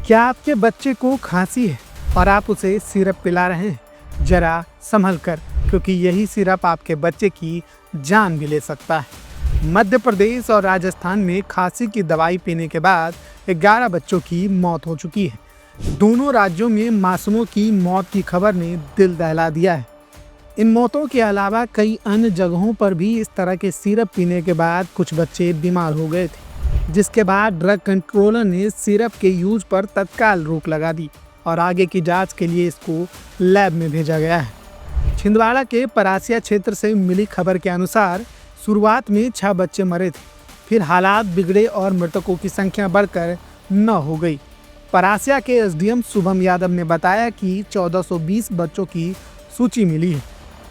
क्या आपके बच्चे को खांसी है और आप उसे सिरप पिला रहे हैं? जरा संभल कर, क्योंकि यही सिरप आपके बच्चे की जान भी ले सकता है। मध्य प्रदेश और राजस्थान में खांसी की दवाई पीने के बाद 11 बच्चों की मौत हो चुकी है। दोनों राज्यों में मासूमों की मौत की खबर ने दिल दहला दिया है। इन मौतों के अलावा कई अन्य जगहों पर भी इस तरह के सिरप पीने के बाद कुछ बच्चे बीमार हो गए थे, जिसके बाद ड्रग कंट्रोलर ने सिरप के यूज पर तत्काल रोक लगा दी और आगे की जांच के लिए इसको लैब में भेजा गया है। छिंदवाड़ा के परासिया क्षेत्र से मिली खबर के अनुसार शुरुआत में 6 बच्चे मरे थे, फिर हालात बिगड़े और मृतकों की संख्या बढ़कर 9 हो गई। परासिया के एसडीएम शुभम यादव ने बताया कि 1420 बच्चों की सूची मिली है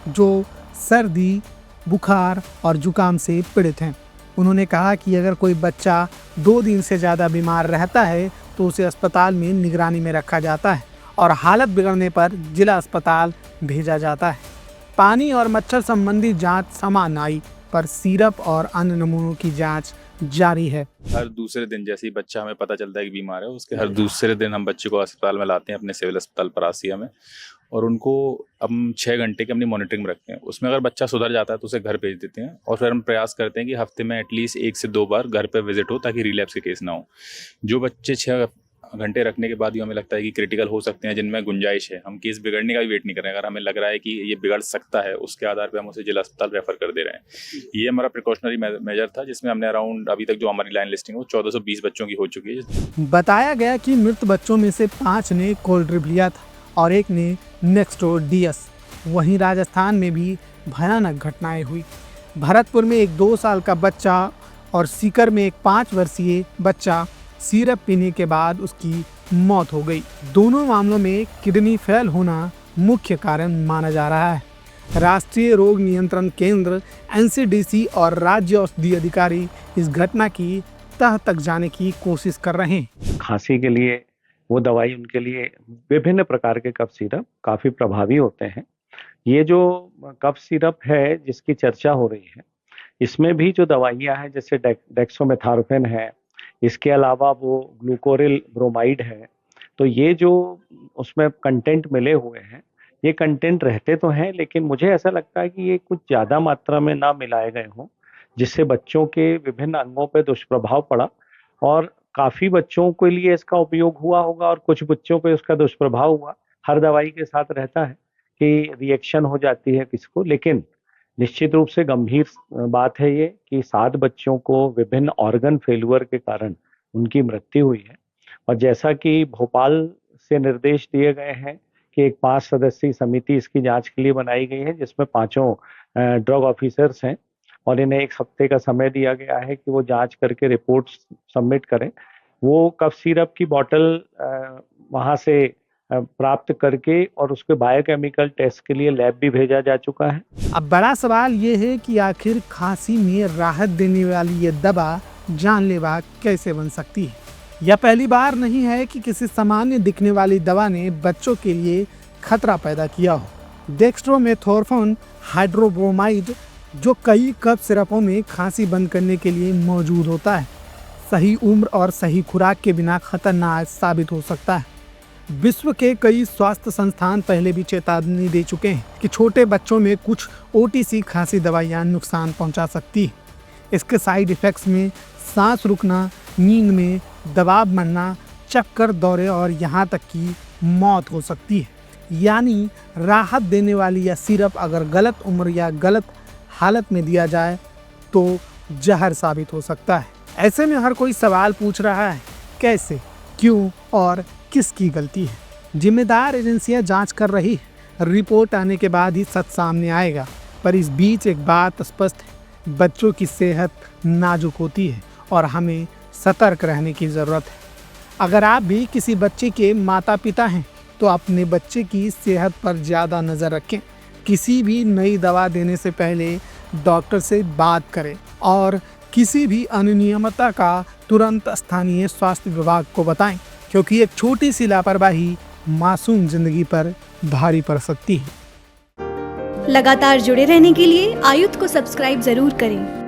जो सर्दी, बुखार और जुकाम से पीड़ित हैं। उन्होंने कहा कि अगर कोई बच्चा 2 दिन से ज़्यादा बीमार रहता है तो उसे अस्पताल में निगरानी में रखा जाता है और हालत बिगड़ने पर जिला अस्पताल भेजा जाता है। पानी और मच्छर संबंधी जांच समान आई, पर सिरप और अन्य नमूनों की जांच जारी है। हर दूसरे दिन जैसे ही बच्चा हमें पता चलता है कि बीमार है, उसके हर दूसरे दिन हम बच्चे को अस्पताल में लाते हैं, अपने सिविल अस्पताल परासिया में, और उनको हम 6 घंटे की अपनी मॉनिटरिंग में रखते हैं। उसमें अगर बच्चा सुधर जाता है तो उसे घर भेज देते हैं और फिर हम प्रयास करते हैं कि हफ्ते में एटलीस्ट 1 से 2 बार घर पे विजिट हो, ताकि रिलैप्स के केस ना हो। जो बच्चे 6 घंटे रखने के बाद भी हमें लगता है कि क्रिटिकल हो सकते हैं, जिनमें गुंजाइश है, हम केस बिगड़ने का भी वेट नहीं कर रहे हैं। अगर हमें लग रहा है कि ये बिगड़ सकता है, उसके आधार पर हम उसे जिला अस्पताल रेफर कर दे रहे हैं। ये हमारा प्रिकॉशनरी मेजर था, जिसमें हमने अराउंड अभी तक जो हमारी लाइन लिस्टिंग है 1420 बच्चों की हो चुकी है। बताया गया कि मृत बच्चों में से 5 ने कोल्ड ड्रिप लिया था और 1 ने नेक्स्टोडियस। वहीं राजस्थान में भी भयानक घटनाएं हुई। भरतपुर में एक 2 साल का बच्चा और सीकर में एक 5 वर्षीय बच्चा सिरप पीने के बाद उसकी मौत हो गई। दोनों मामलों में किडनी फेल होना मुख्य कारण माना जा रहा है। राष्ट्रीय रोग नियंत्रण केंद्र एनसीडीसी और राज्य औषधि अधिकारी इस घटना की तह तक जाने की कोशिश कर रहे हैं। खांसी के लिए वो दवाई, उनके लिए विभिन्न प्रकार के कफ सिरप काफी प्रभावी होते हैं। ये जो कफ सिरप है जिसकी चर्चा हो रही है, इसमें भी जो दवाइयां हैं जैसे डेक्सोमेथार्फेन है, इसके अलावा वो ग्लूकोरिल ब्रोमाइड है, तो ये जो उसमें कंटेंट मिले हुए हैं, ये कंटेंट रहते तो हैं, लेकिन मुझे ऐसा लगता है कि ये कुछ ज़्यादा मात्रा में ना मिलाए गए हों, जिससे बच्चों के विभिन्न अंगों पर दुष्प्रभाव पड़ा। और काफ़ी बच्चों के लिए इसका उपयोग हुआ होगा और कुछ बच्चों पे उसका दुष्प्रभाव हुआ। हर दवाई के साथ रहता है कि रिएक्शन हो जाती है किसको, लेकिन निश्चित रूप से गंभीर बात है ये कि 7 बच्चों को विभिन्न ऑर्गन फेल्यूअर के कारण उनकी मृत्यु हुई है। और जैसा कि भोपाल से निर्देश दिए गए हैं कि एक 5 सदस्यीय समिति इसकी जांच के लिए बनाई गई है, जिसमें 5 ड्रग ऑफिसर्स हैं और इन्हें 1 हफ्ते का समय दिया गया है कि वो जांच करके रिपोर्ट सबमिट करें। वो कफ सिरप की बोतल वहाँ से प्राप्त करके और उसके बायोकेमिकल टेस्ट के लिए लैब भी भेजा जा चुका है। अब बड़ा सवाल ये है कि आखिर खांसी में राहत देने वाली ये दवा जानलेवा कैसे बन सकती है। यह पहली बार नहीं है कि किसी सामान्य दिखने वाली दवा ने बच्चों के लिए खतरा पैदा किया हो। डेक्स्ट्रोमेथोर्फोन हाइड्रोब्रोमाइड, जो कई कफ सिरपों में खांसी बंद करने के लिए मौजूद होता है, सही उम्र और सही खुराक के बिना खतरनाक साबित हो सकता है। विश्व के कई स्वास्थ्य संस्थान पहले भी चेतावनी दे चुके हैं कि छोटे बच्चों में कुछ ओटीसी खांसी दवाइयां नुकसान पहुंचा सकती है। इसके साइड इफ़ेक्ट्स में सांस रुकना, नींद में दबाव बनना, चक्कर, दौरे और यहाँ तक कि मौत हो सकती है। यानी राहत देने वाली यह सिरप अगर गलत उम्र या गलत हालत में दिया जाए तो जहर साबित हो सकता है। ऐसे में हर कोई सवाल पूछ रहा है, कैसे, क्यों और किसकी गलती है। जिम्मेदार एजेंसियां जांच कर रही है, रिपोर्ट आने के बाद ही सच सामने आएगा। पर इस बीच एक बात स्पष्ट है, बच्चों की सेहत नाजुक होती है और हमें सतर्क रहने की ज़रूरत है। अगर आप भी किसी बच्चे के माता पिता हैं तो अपने बच्चे की सेहत पर ज़्यादा नज़र रखें। किसी भी नई दवा देने से पहले डॉक्टर से बात करें और किसी भी अनियमितता का तुरंत स्थानीय स्वास्थ्य विभाग को बताएं, क्योंकि एक छोटी सी लापरवाही मासूम जिंदगी पर भारी पड़ सकती है। लगातार जुड़े रहने के लिए आयुक्त को सब्सक्राइब जरूर करें।